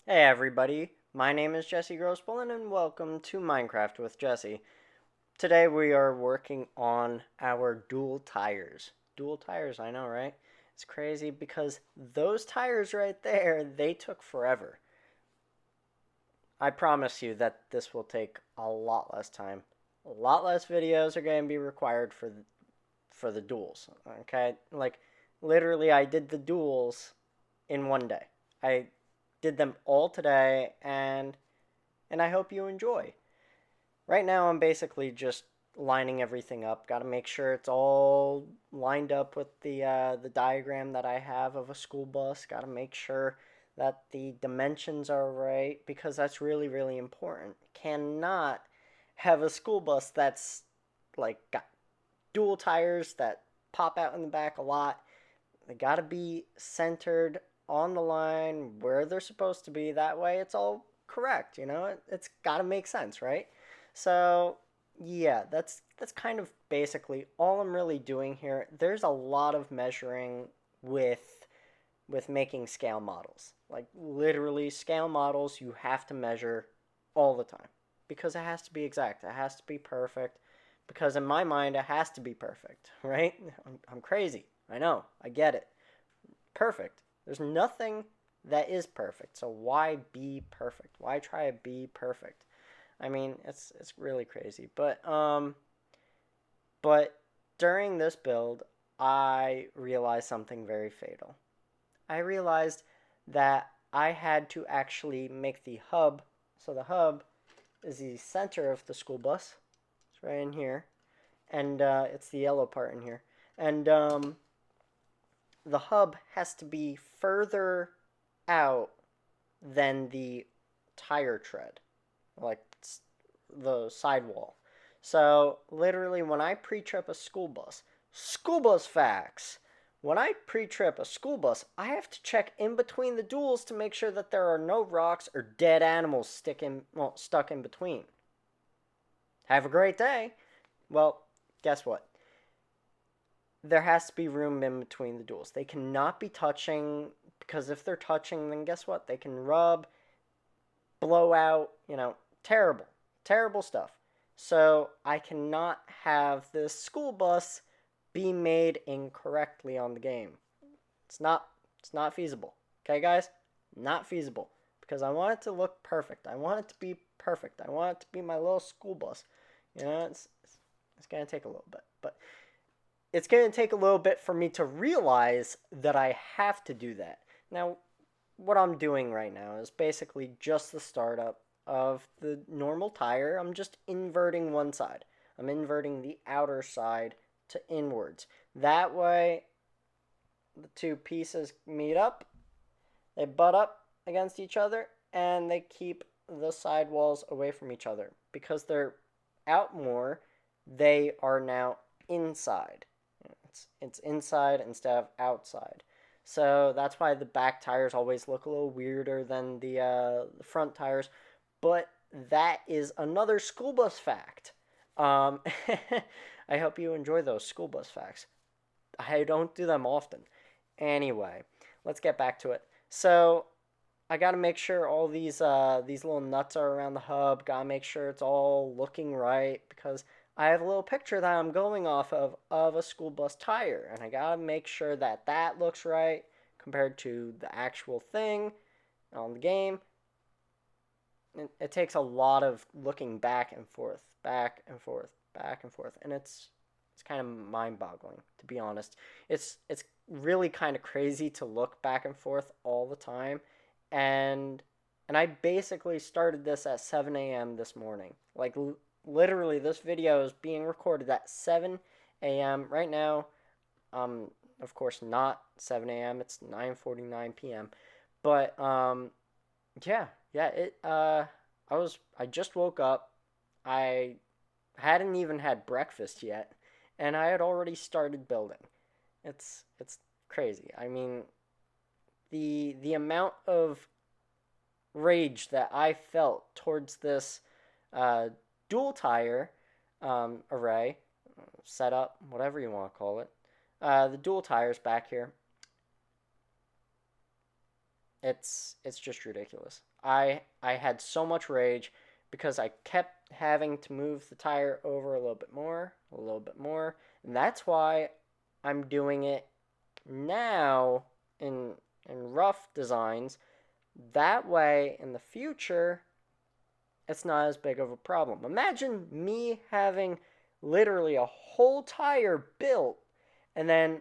Hey everybody, my name is Jesse Grossbullen and welcome to Minecraft with Jesse. Today we are working on our dual tires. Dual tires, I know, right? It's crazy because those tires right there, they took forever. I promise you that this will take a lot less time. A lot less videos are going to be required for the duels, okay? Like literally I did the duels in one day. I did them all today and I hope you enjoy. Right now, I'm basically just lining everything up. Got to make sure it's all lined up with the diagram that I have of a school bus. Got to make sure that the dimensions are right because that's really really important. Cannot have a school bus that's like got dual tires that pop out in the back a lot. They got to be centered on the line where they're supposed to be. That way, it's all correct. It's got to make sense, right? So yeah, that's kind of basically all I'm really doing here. There's a lot of measuring with with making scale models. Like literally scale models you have to measure all the time because it has to be exact. It has to be perfect because in my mind it has to be perfect, right? I'm crazy. I know. I get it. Perfect. There's nothing that is perfect. So why be perfect? Why try to be perfect? I mean, it's really crazy. But during this build, I realized something very fatal. I realized that I had to actually make the hub. So the hub is the center of the school bus. It's right in here, and it's the yellow part in here. And the hub has to be further out than the tire tread, like the sidewall. So literally, when I pre-trip a school bus facts. When I pre-trip a school bus, I have to check in between the duels to make sure that there are no rocks or dead animals stuck in between. Have a great day. Well, guess what? There has to be room in between the duels. They cannot be touching because if they're touching, then guess what? They can rub, blow out, terrible, terrible stuff. So I cannot have this school bus be made incorrectly on the game. It's not it's not feasible. Okay, guys? Not feasible because I want it to look perfect. I want it to be perfect. I want it to be my little school bus. It's going to take a little bit, but it's going to take a little bit for me to realize that I have to do that. Now, what I'm doing right now is basically just the startup of the normal tire. I'm just inverting one side. I'm inverting the outer side to inwards. That way, the two pieces meet up, they butt up against each other, and they keep the side walls away from each other. Because they're out more, they are now inside. It's inside instead of outside. So that's why the back tires always look a little weirder than the front tires. But that is another school bus fact. Um, I hope you enjoy those school bus facts. I don't do them often. Anyway, let's get back to it. So I gotta make sure all these little nuts are around the hub. Gotta make sure it's all looking right because I have a little picture that I'm going off of a school bus tire, and I gotta make sure that that looks right compared to the actual thing on the game. It takes a lot of looking back and forth, back and forth, back and forth, and it's kind of mind-boggling to be honest. It's really kind of crazy to look back and forth all the time, and and I basically started this at 7 a.m. this morning. Like literally, this video is being recorded at 7 a.m. right now. Of course, not 7 a.m. It's 9:49 p.m. But yeah, yeah. I just woke up. I hadn't even had breakfast yet, and I had already started building. It's crazy. I mean, the amount of rage that I felt towards this uh, dual tire array setup, whatever you want to call it. The dual tires back here. It's just ridiculous. I had so much rage because I kept having to move the tire over a little bit more, and that's why I'm doing it now in rough designs. That way, in the future, it's not as big of a problem. Imagine me having literally a whole tire built, and then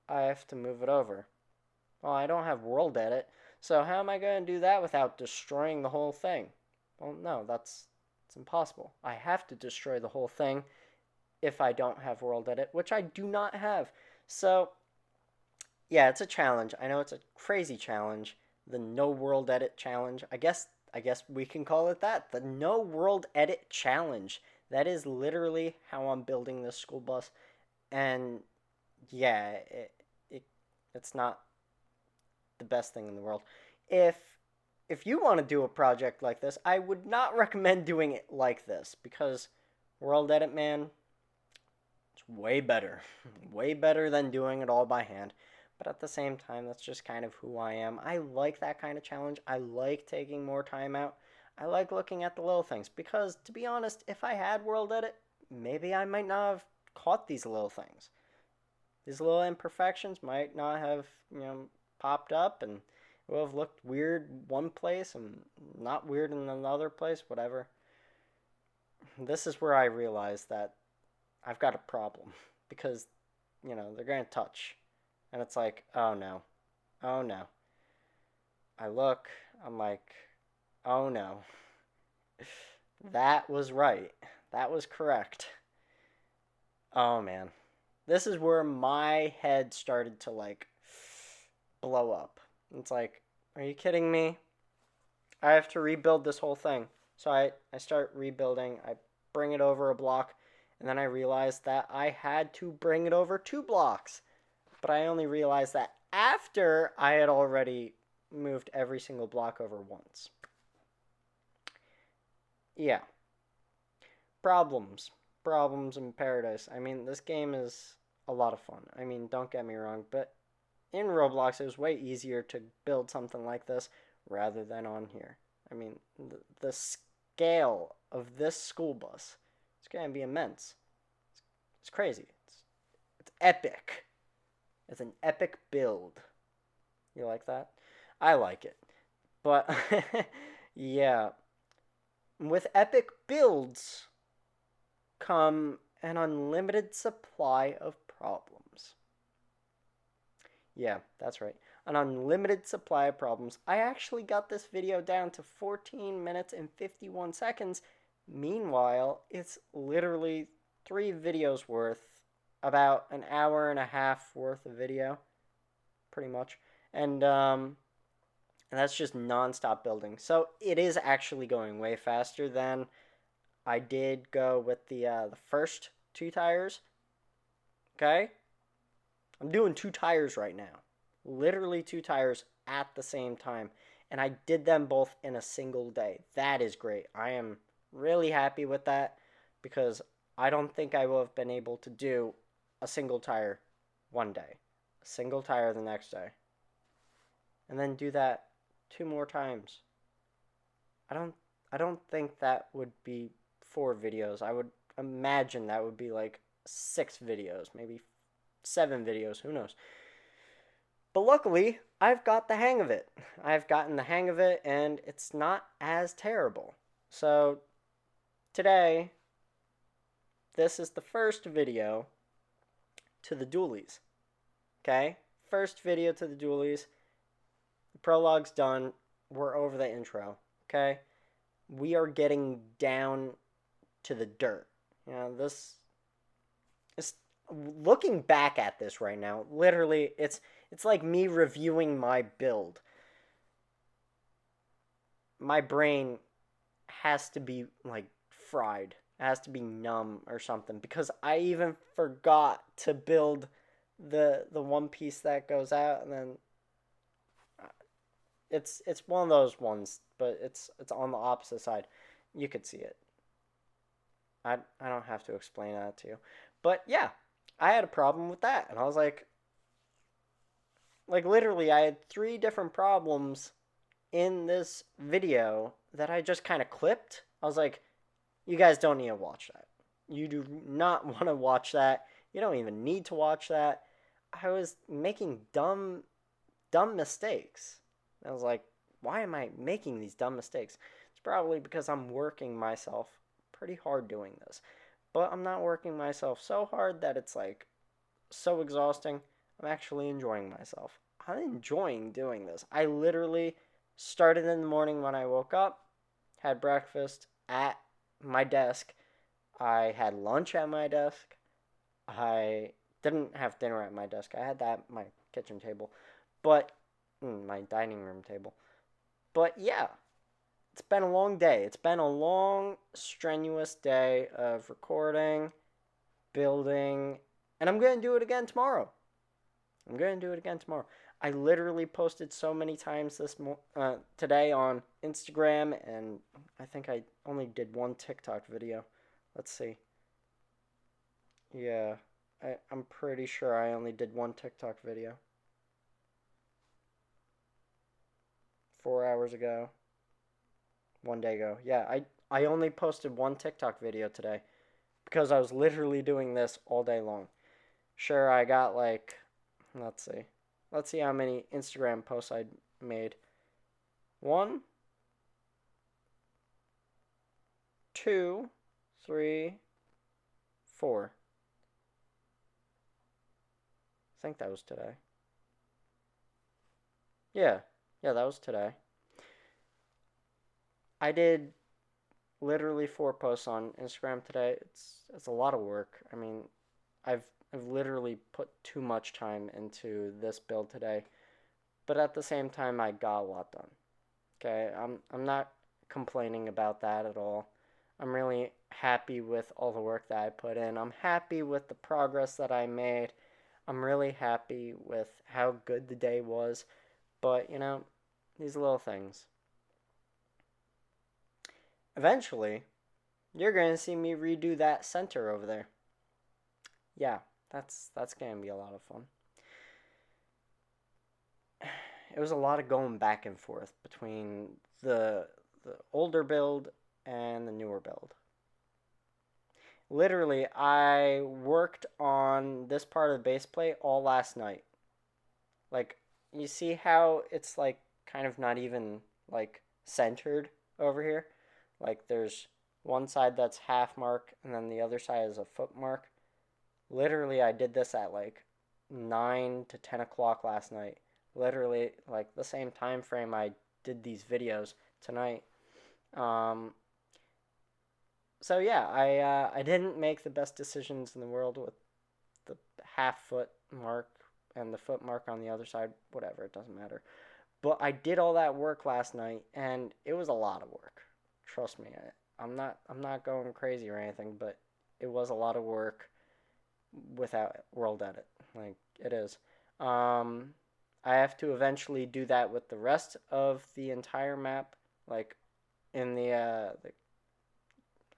I have to move it over. Well, I don't have world edit, so how am I going to do that without destroying the whole thing? Well, no, it's impossible. I have to destroy the whole thing if I don't have world edit, which I do not have. So, yeah, it's a challenge. I know it's a crazy challenge, the no world edit challenge. I guess we can call it that. The no world edit challenge. That is literally how I'm building this school bus. And yeah, it's not the best thing in the world. If if you want to do a project like this, I would not recommend doing it like this because World Edit Man, it's way better. Way better than doing it all by hand. But at the same time, that's just kind of who I am. I like that kind of challenge. I like taking more time out. I like looking at the little things because, to be honest, if I had World Edit, maybe I might not have caught these little things. These little imperfections might not have, popped up and it would have looked weird one place and not weird in another place, whatever. This is where I realized that I've got a problem because, they're going to touch. And it's like, oh no, oh no. I look, I'm like, oh no. That was right. That was correct. Oh man. This is where my head started to like blow up. It's like, are you kidding me? I have to rebuild this whole thing. So I start rebuilding. I bring it over a block. And then I realized that I had to bring it over 2 blocks. But I only realized that after I had already moved every single block over once. Yeah. Problems. Problems in paradise. I mean, this game is a lot of fun. I mean, don't get me wrong, but in Roblox, it was way easier to build something like this rather than on here. I mean, the scale of this school bus is going to be immense. It's crazy. It's epic. It's an epic build. You like that? I like it. But, yeah. With epic builds come an unlimited supply of problems. Yeah, that's right. An unlimited supply of problems. I actually got this video down to 14 minutes and 51 seconds. Meanwhile, it's literally 3 videos worth, about an hour and a half worth of video, pretty much. And that's just non-stop building. So it is actually going way faster than I did go with the first 2 tires. Okay, I'm doing 2 tires right now. Literally 2 tires at the same time. And I did them both in a single day. That is great. I am really happy with that because I don't think I will have been able to do a single tire one day, a single tire the next day, and then do that 2 more times. I don't think that would be 4 videos. I would imagine that would be like 6 videos, maybe 7 videos, who knows. But luckily, I've got the hang of it. I've gotten the hang of it, and it's not as terrible. So, today, this is the first video to the dualies. Okay? First video to the dualies. The prologue's done. We're over the intro. Okay? We are getting down to the dirt. This is looking back at this right now. Literally, it's like me reviewing my build. My brain has to be like fried. It has to be numb or something because I even forgot to build the one piece that goes out, and then it's one of those ones, but it's on the opposite side. You could see it. I don't have to explain that to you. But yeah, I had a problem with that. And I was like, Like literally, I had 3 different problems in this video that I just kind of clipped. I was like, you guys don't need to watch that. You do not want to watch that. You don't even need to watch that. I was making dumb mistakes. I was like, why am I making these dumb mistakes? It's probably because I'm working myself pretty hard doing this. But I'm not working myself so hard that it's like so exhausting. I'm actually enjoying myself. I'm enjoying doing this. I literally started in the morning when I woke up, had breakfast at my desk. I had lunch at my desk. I didn't have dinner at my desk. I had that at my kitchen table, but my dining room table. But yeah, it's been a long day. It's been a long, strenuous day of recording, building, and I'm going to do it again tomorrow. I'm going to do it again tomorrow. I literally posted so many times today on Instagram, and I think I only did one TikTok video. Let's see. Yeah, I'm pretty sure I only did one TikTok video. 4 hours ago. One day ago. Yeah, I only posted one TikTok video today because I was literally doing this all day long. Sure, I got like, let's see. Let's see how many Instagram posts I made. 1, 2, 3, 4. I think that was today. Yeah, yeah, that was today. I did literally 4 posts on Instagram today. It's a lot of work. I mean, I've I've literally put too much time into this build today, but at the same time, I got a lot done. Okay, I'm not complaining about that at all. I'm really happy with all the work that I put in. I'm happy with the progress that I made. I'm really happy with how good the day was. But, these little things. Eventually, you're going to see me redo that center over there. Yeah, that's going to be a lot of fun. It was a lot of going back and forth between the older build and the newer build. Literally, I worked on this part of the base plate all last night. Like, you see how it's like kind of not even like centered over here? Like, there's one side that's half mark, and then the other side is a foot mark. Literally, I did this at like 9 to 10 o'clock last night. Literally, like the same time frame I did these videos tonight. Um, so yeah, I didn't make the best decisions in the world with the half foot mark and the foot mark on the other side. Whatever, it doesn't matter. But I did all that work last night, and it was a lot of work. Trust me, I'm not going crazy or anything, but it was a lot of work without world edit. Like it is. Um, I have to eventually do that with the rest of the entire map, like in the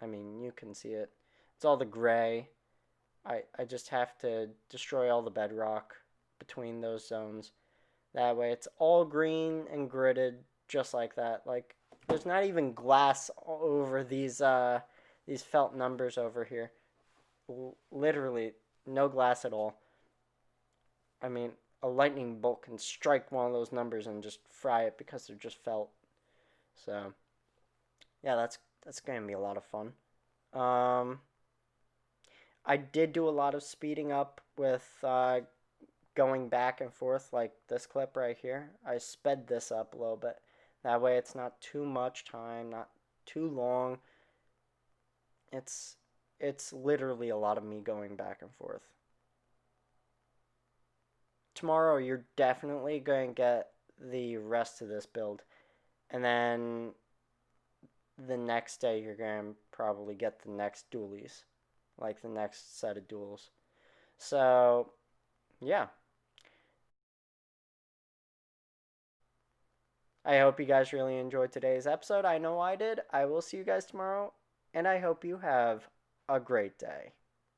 I mean, you can see it. It's all the gray. I just have to destroy all the bedrock between those zones. That way it's all green and gridded just like that. Like there's not even glass over these felt numbers over here. Literally no glass at all. I mean, a lightning bolt can strike one of those numbers and just fry it because they're just felt. So, yeah, that's going to be a lot of fun. Um, I did do a lot of speeding up with going back and forth, like this clip right here. I sped this up a little bit. That way, it's not too much time, not too long. It's it's literally a lot of me going back and forth. Tomorrow, you're definitely going to get the rest of this build, and then the next day, you're going to probably get the next dualies, like the next set of duels. So, yeah. I hope you guys really enjoyed today's episode. I know I did. I will see you guys tomorrow, and I hope you have a great day.